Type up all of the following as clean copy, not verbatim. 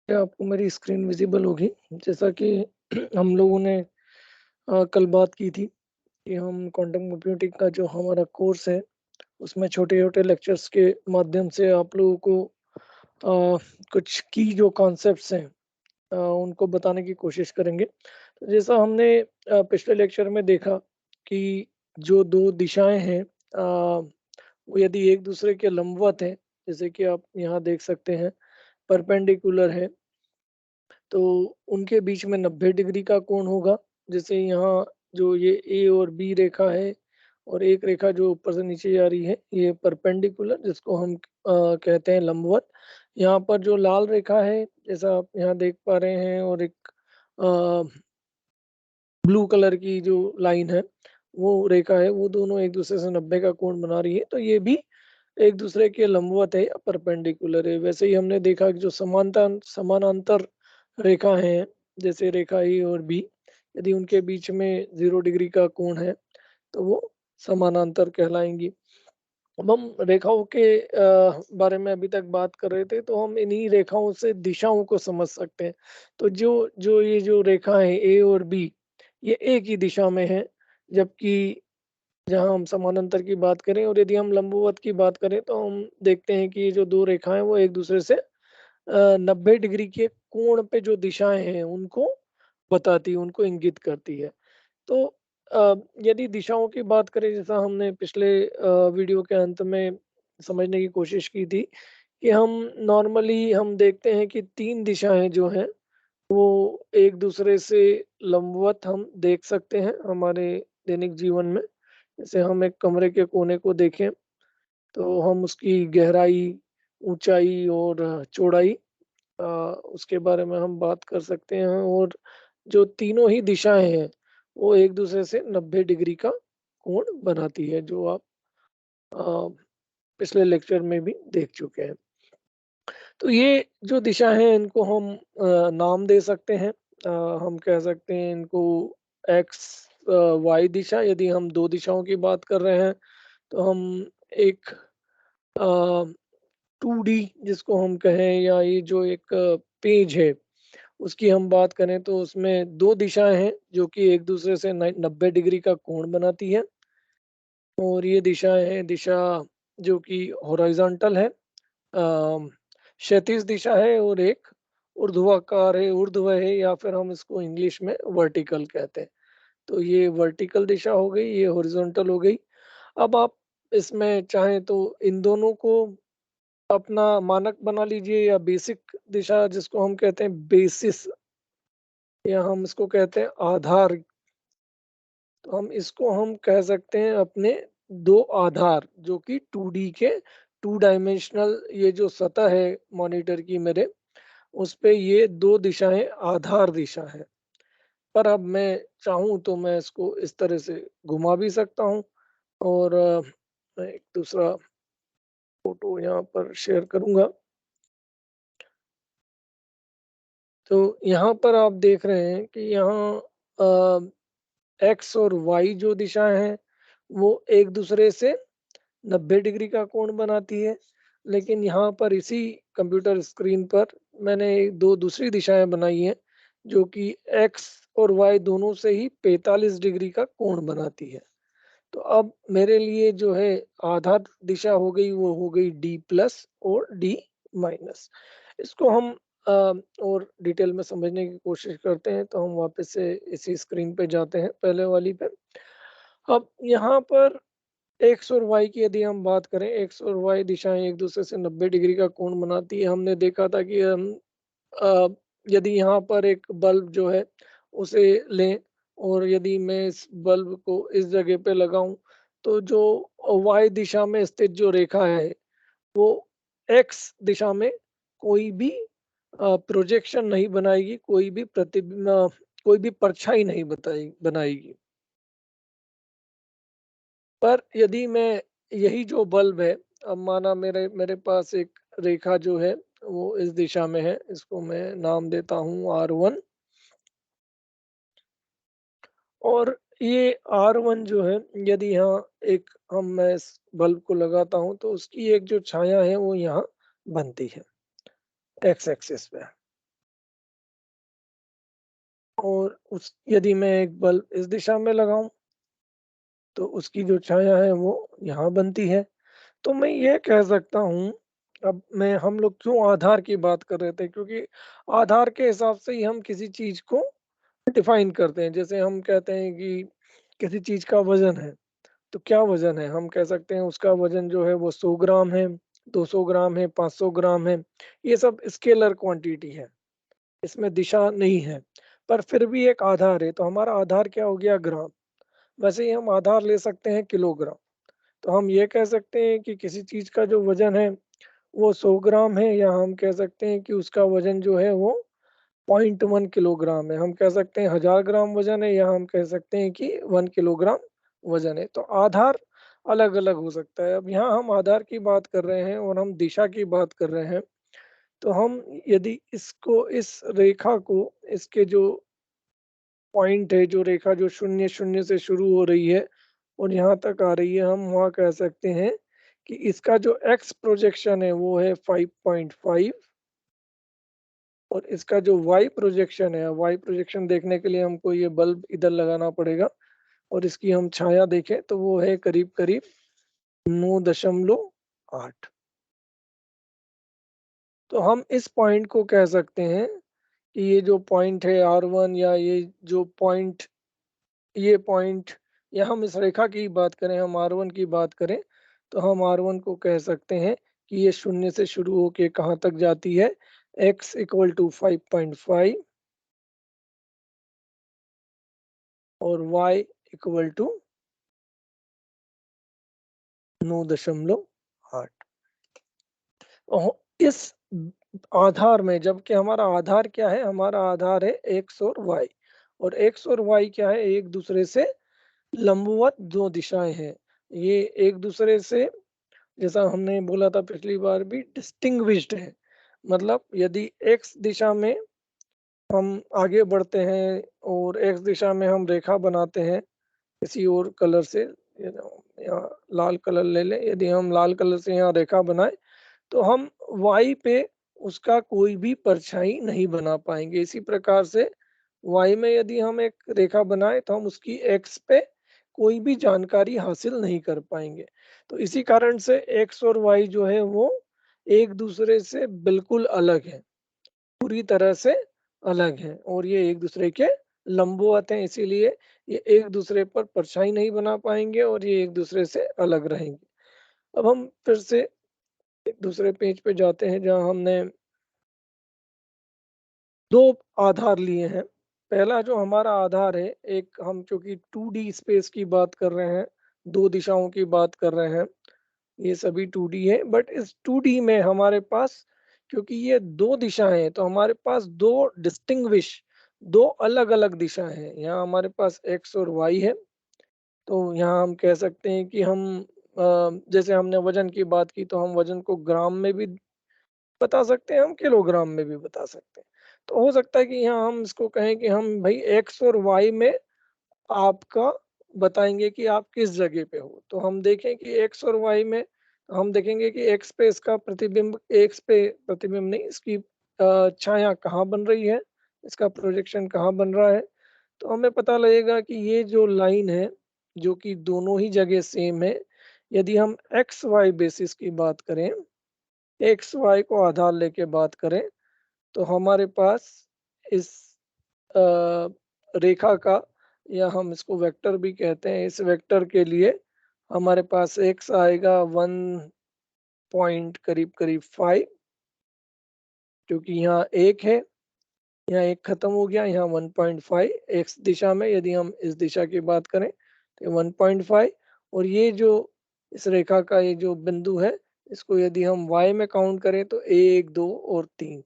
क्या आपको मेरी स्क्रीन विज़िबल होगी? जैसा कि हम लोगों ने कल बात की थी कि हम क्वांटम कंप्यूटिंग का जो हमारा कोर्स है, उसमें छोटे-छोटे लेक्चर्स के माध्यम से आप लोगों को अ, कुछ की जो कॉन्सेप्ट्स हैं उनको बताने की कोशिश करेंगे। तो जैसा हमने पिछले लेक्चर में देखा कि जो 2 दिशाएँ हैं वो यदि एक-दूसरे के लंबवत हैं, जैसे कि आप यहाँ देख सकते हैं, परपेंडिकुलर है तो उनके बीच में 90 डिग्री का कोण होगा। जैसे यहाँ जो ये ए और बी रेखा है और एक रेखा जो ऊपर से नीचे जा रही है, ये परपेंडिकुलर जिसको हम कहते हैं लंबवत। यहाँ पर जो लाल रेखा है, जैसा आप यहाँ देख पा रहे हैं और एक अ, ब्लू कलर की जो लाइन है, वो रेखा है, वो दोनों एक-दूसरे से 90 का कोण बना रही है। तो ये भी एक-दूसरे के लंबवत है या परपेंडिकुलर है। वैसे ही हमने देखा कि जो समानांतर रेखा हैं, जैसे रेखा ए और बी, यदि उनके बीच में 0 डिग्री का कोण है, तो वो समानांतर कहलाएँगी। अब हम रेखाओं के बारे में अभी तक बात कर रहे थे, तो हम इन्हीं रेखाओं से दिशाओं को समझ सकते हैं। तो जो जो ये जो रेखा है ए और बी, ये एक ही दिशा में है, जबकि जहाँ हम समानांतर की बात करें और यदि हम लंबवत की बात करें, तो हम देखते हैं कि ये जो 2 रेखाएँ वो एक-दूसरे से 90 डिग्री के कोण पे जो दिशाएँ हैं, उनको बताती है, उनको इंगित करती है। तो यदि दिशाओं की बात करें जैसा हमने पिछले वीडियो के अंत में समझने की कोशिश की थी कि हम नॉर्मली हम देखते हैं कि 3 दिशाएँ जो हैं वो एक-दूसरे से लंबवत हम देख सकते हैं हमारे दैनिक जीवन में। जैसे हम एक कमरे के कोने को देखें तो हम उसकी गहराई, ऊँचाई और चौड़ाई उसके बारे में हम बात कर सकते हैं और जो तीनों ही दिशाएँ हैं, वो एक-दूसरे से 90 डिग्री का कोण बनाती है, जो आप अ, पिछले लेक्चर में भी देख चुके हैं। तो ये जो दिशा है इनको हम नाम दे सकते हैं। हम कह सकते हैं इनको एक्स वाई दिशा यदि हम 2 दिशाओं की बात कर रहे हैं, तो हम एक अ, 2D जिसको हम कहें या ये जो एक पेज है, उसकी हम बात करें तो उसमें 2 दिशाएँ हैं जो कि एक-दूसरे से 90 डिग्री का कोण बनाती है और ये दिशाएँ हैं दिशा जो कि हॉरिज़ॉन्टल है क्षैतिज दिशा है और एक ऊर्ध्वाकार है, ऊर्ध्व है या फिर हम इसको इंग्लिश में वर्टिकल कहते हैं। तो ये वर्टिकल दिशा हो गई, ये हॉरिज़ॉन्टल हो गई। अब आप इसमें चाहें तो इन दोनों को अपना मानक बना लीजिए या बेसिक दिशा जिसको हम कहते हैं बेसिस या हम इसको कहते हैं आधार। तो हम इसको हम कह सकते हैं अपने 2 आधार जो कि 2D के 2 डायमेंशनल ये जो सतह है मॉनिटर की मेरे, उसपे ये 2 दिशाएँ आधार दिशा है। पर अब मैं चाहूँ तो मैं इसको इस तरह से घुमा भी सकता हूँ और मैं एक दूसरा फ़ोटो यहाँ पर शेयर करूँगा। तो यहाँ पर आप देख रहे हैं कि यहाँ एक्स और वाई जो दिशाएँ हैं, वो एक-दूसरे से 90 डिग्री का कोण बनाती है। लेकिन यहाँ पर इसी कंप्यूटर स्क्रीन पर मैंने 2 दूसरी दिशाएँ बनाई हैं, जो कि एक्स और वाई दोनों से ही 45 डिग्री का कोण बनाती है। तो अब मेरे लिए जो है आधार दिशा हो गई वो हो गई डी प्लस और डी माइनस। इसको हम और डिटेल में समझने की कोशिश करते हैं तो हम वापस से इसी स्क्रीन पे जाते हैं पहले वाली पे। अब यहाँ पर एक्स और वाई की यदि हम बात करें, एक्स और वाई दिशाएँ एक-दूसरे से 90 डिग्री का कोण बनाती है। हमने देखा था कि हम अ, यदि यहाँ पर एक बल्ब जो है उसे लें और यदि मैं इस बल्ब को इस जगह पे लगाऊँ, तो जो वाई दिशा में स्थित जो रेखा है, वो एक्स दिशा में कोई भी प्रोजेक्शन नहीं बनाएगी, कोई भी परछाई नहीं बनाएगी। पर यदि मैं यही जो बल्ब है, अब माना मेरे मेरे पास एक रेखा जो है, वो इस दिशा में है, इसको मैं नाम देता हूँ R1 और ये R1 जो है, यदि यहाँ एक मैं इस बल्ब को लगाता हूँ, तो उसकी एक जो छाया है, वो यहाँ बनती है, एक्स एक्सिस पे। और उस यदि मैं एक बल्ब इस दिशा में लगाऊं तो उसकी जो छाया है वो यहाँ बनती है। तो मैं ये कह सकता हूँ, अब मैं हम लोग क्यों आधार की बात कर रहे थे, क्योंकि आधार के हिसाब से ही हम किसी चीज को डिफाइन करते हैं। जैसे हम कहते हैं कि किसी चीज का वजन है, तो क्या वजन है, हम कह सकते हैं उसका वजन जो है वो 100 ग्राम है, 200 ग्राम है, 500 ग्राम है। ये सब स्केलर क्वांटिटी है, इसमें दिशा नहीं है, पर फिर भी एक आधार है। तो हमारा आधार क्या हो गया, ग्राम। वैसे ही हम आधार ले सकते हैं किलोग्राम। तो हम ये कह सकते हैं कि किसी चीज का जो वजन है वो 100 ग्राम है, या हम कह सकते हैं कि उसका वजन जो है वो 0.1 किलोग्राम है। हम कह सकते हैं 1000 ग्राम वजन है, या हम कह सकते हैं कि 1 किलोग्राम वजन है। तो आधार अलग अलग हो सकता है। अब यहाँ हम आधार की बात कर रहे हैं और हम दिशा की बात कर रहे हैं। तो हम यदि इसको, इस रेखा को, इसके जो पॉइंट है, जो रेखा जो शून्य शून्य से शुरू हो रही है और यहाँ तक आ रही है, हम वहाँ कह सकते हैं कि इसका जो एक्स प्रोजेक्शन है वो है 5.5, और इसका जो वाई प्रोजेक्शन है, वाई प्रोजेक्शन देखने के लिए हमको ये बल्ब इधर लगाना पड़ेगा, और इसकी हम छाया देखें तो वो है करीब करीब 9.8। तो हम इस पॉइंट को कह सकते हैं कि ये जो पॉइंट है R1, या ये जो पॉइंट, ये पॉइंट, या हम इस रेखा की बात करें, हम R1 की बात करें, तो हम R1 को कह सकते हैं कि ये शून्य से शुरू होके कहाँ तक जाती है, x इक्वल टू 5.5 और y इक्वल टू 9.8। इस आधार में, जबकि हमारा आधार क्या है, हमारा आधार है x और y, और x और y क्या है, एक दूसरे से लंबवत दो दिशाएं हैं। ये एक दूसरे से, जैसा हमने बोला था पिछली बार भी, डिस्टिंग्विश्ड है। मतलब यदि x दिशा में हम आगे बढ़ते हैं और x दिशा में हम रेखा बनाते हैं किसी और कलर से, यहाँ लाल कलर ले लें, यदि हम लाल कलर से यहाँ रेखा बनाए तो हम y पे उसका कोई भी परछाई नहीं बना पाएंगे। इसी प्रकार से y में यदि हम एक रेखा बनाए तो हम उसकी x पे कोई भी जानकारी हासिल नहीं कर पाएंगे। तो इसी कारण से x और y जो है वो एक दूसरे से बिल्कुल अलग है, पूरी तरह से अलग है, और ये एक दूसरे के लंबवत हैं। इसीलिए ये एक दूसरे पर परछाई नहीं बना पाएंगे और ये एक दूसरे से अलग रहेंगे। अब हम फिर से एक दूसरे पेज पे जाते हैं जहाँ हमने दो आधार लिए हैं। पहला जो हमारा आधार है, एक हम चूंकि 2D स्पेस की बात कर रहे हैं, दो दिशाओं की बात कर रहे हैं, ये सभी 2D है, बट इस 2D में हमारे पास, क्योंकि ये दो दिशाएं हैं, तो हमारे पास दो डिस्टिंग्विश, दो अलग अलग दिशाएं हैं। यहाँ हमारे पास x और y है। तो यहाँ हम कह सकते हैं कि हम जैसे हमने वजन की बात की, तो हम वजन को ग्राम में भी बता सकते हैं, हम किलोग्राम में भी बता सकते हैं। तो हो सकता है कि यहाँ हम इसको कहें कि हम भाई एक्स और वाई में आपका बताएंगे कि आप किस जगह पे हो। तो हम देखें कि एक्स और वाई में हम देखेंगे कि एक्स पे इसका प्रतिबिंब, एक्स पे प्रतिबिंब नहीं, इसकी छाया कहाँ बन रही है, इसका प्रोजेक्शन कहाँ बन रहा है। तो हमें पता लगेगा कि ये जो लाइन है, जो कि दोनों ही जगह सेम है, यदि हम एक्स वाई बेसिस की बात करें, एक्स वाई को आधार लेके बात करें, तो हमारे पास इस अ, रेखा का, या हम इसको वेक्टर भी कहते हैं, इस वेक्टर के लिए हमारे पास एक्स आएगा 1 पॉइंट करीब करीब 5, क्योंकि यहाँ एक है, यहाँ एक खत्म हो गया, यहाँ 1.5 एक्स दिशा में, यदि हम इस दिशा की बात करें तो 1.5। और ये जो इस रेखा का ये जो बिंदु है, इसको यदि हम y में काउंट करें तो 1 2 और 3,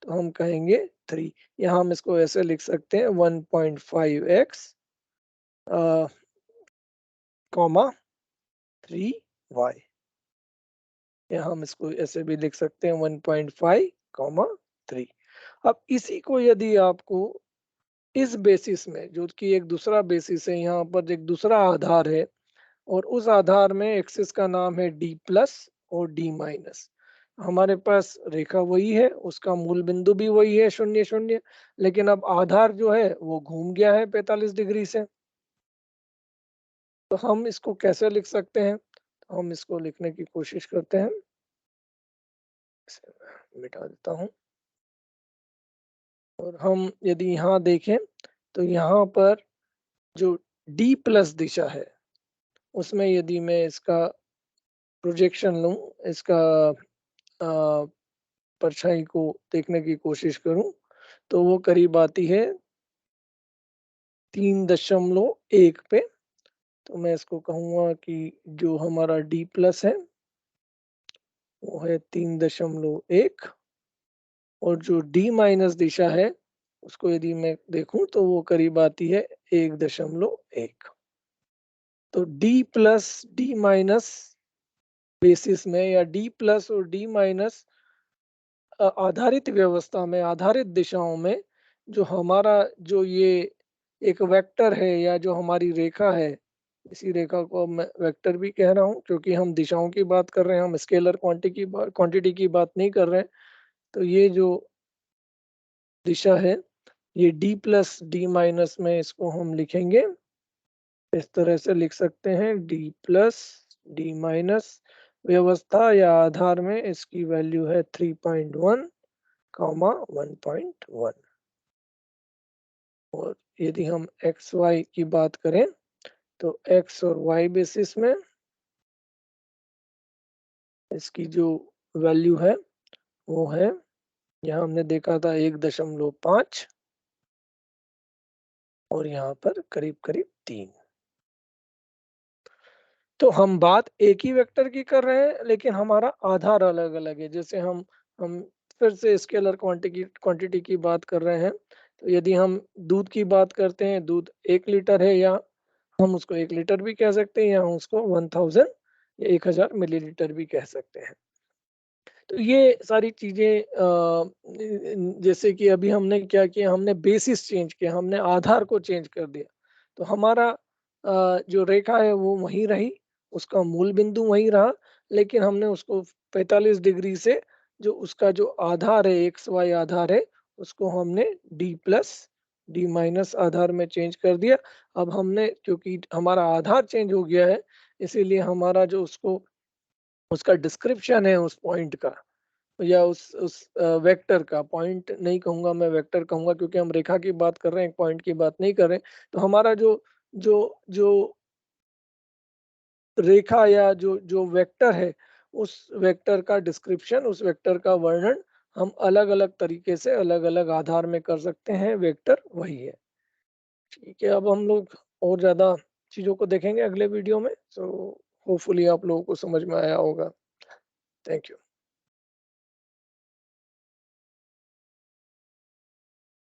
तो हम कहेंगे 3। यहाँ हम इसको ऐसे लिख सकते हैं 1.5x कॉमा 3y, या हम इसको ऐसे भी लिख सकते हैं 1.5 कॉमा 3। अब इसी को यदि आपको इस बेसिस में, जो कि एक दूसरा बेसिस है, यहाँ पर एक दूसरा आधार है, और उस आधार में एक्सिस का नाम है d प्लस और d माइनस। हमारे पास रेखा वही है, उसका मूल बिंदु भी वही है 0, 0, लेकिन अब आधार जो है वो घूम गया है 45 डिग्री से। तो हम इसको कैसे लिख सकते हैं? तो हम इसको लिखने की कोशिश करते हैं। इसे मैं मिटा देता हूँ और हम यदि यहाँ देखें, तो यहाँ पर जो D प्लस दिशा है, उसमें यदि मैं इसका प्रोजेक्शन लूँ, इसका अ, परछाई को देखने की कोशिश करूँ, तो वो करीब आती है 3.1 पे। तो मैं इसको कहूँगा कि जो हमारा D प्लस है, वो है 3.1 और जो D माइनस दिशा है, उसको यदि मैं देखूँ तो वो करीब आती है 1.1। तो D plus D minus basis में या D प्लस और D माइनस आधारित व्यवस्था में, आधारित दिशाओं में जो हमारा जो ये एक वेक्टर है या जो हमारी रेखा है, इसी रेखा को मैं वेक्टर भी कह रहा हूँ क्योंकि हम दिशाओं की बात कर रहे हैं, हम स्केलर क्वांटिटी की बात नहीं कर रहे हैं। तो ये जो दिशा है, ये D प्लस D माइनस में इसको हम लिखेंगे। इस तरह से लिख सकते हैं D प्लस D माइनस व्यवस्था या आधार में इसकी वैल्यू है 3.1 कॉमा 1.1। और यदि हम एक्स वाई की बात करें तो एक्स और वाई बेसिस में इसकी जो वैल्यू है वो है, यहाँ हमने देखा था 1.5 और यहाँ पर करीब करीब 3। तो हम बात एक ही वेक्टर की कर रहे हैं लेकिन हमारा आधार अलग अलग है। जैसे हम फिर से स्केलर क्वांटिटी की बात कर रहे हैं, तो यदि हम दूध की बात करते हैं, दूध 1 लीटर है, या हम उसको 1 लीटर भी कह सकते हैं या हम उसको 1000 या 1000 मिलीलीटर भी कह सकते हैं। तो ये सारी चीजें जैसे कि अभी हमने क्या किया, हमने बेसिस चेंज किया, हमने आधार को चेंज कर दिया। तो हमारा जो रेखा है वो वहीं रही, उसका मूल बिंदु वहीं रहा, लेकिन हमने उसको 45 डिग्री से जो उसका जो आधार है, एक्स वाई आधार है, उसको हमने डी प्लस डी माइनस आधार में चेंज कर दिया। अब हमने, क्योंकि हमारा आधार चेंज हो गया है, इसीलिए हमारा जो उसको उसका डिस्क्रिप्शन है उस पॉइंट का या उस वेक्टर का, पॉइंट नहीं कहूँगा मैं, वेक्टर कहूँगा क्योंकि हम रेखा की बात कर रहे हैं, पॉइंट की बात नहीं कर रहे हैं। तो हमारा जो जो जो रेखा या जो जो वेक्टर है, उस वेक्टर का डिस्क्रिप्शन, उस वेक्टर का वर्णन हम अलग-अलग तरीके से अलग-अलग आधार में कर सकते हैं, वेक्टर वही है। ठीक है, अब हम लोग और ज़्यादा चीज़ों को देखेंगे अगले वीडियो में। सो होपफुली आप लोगों को समझ में आया होगा। Thank you.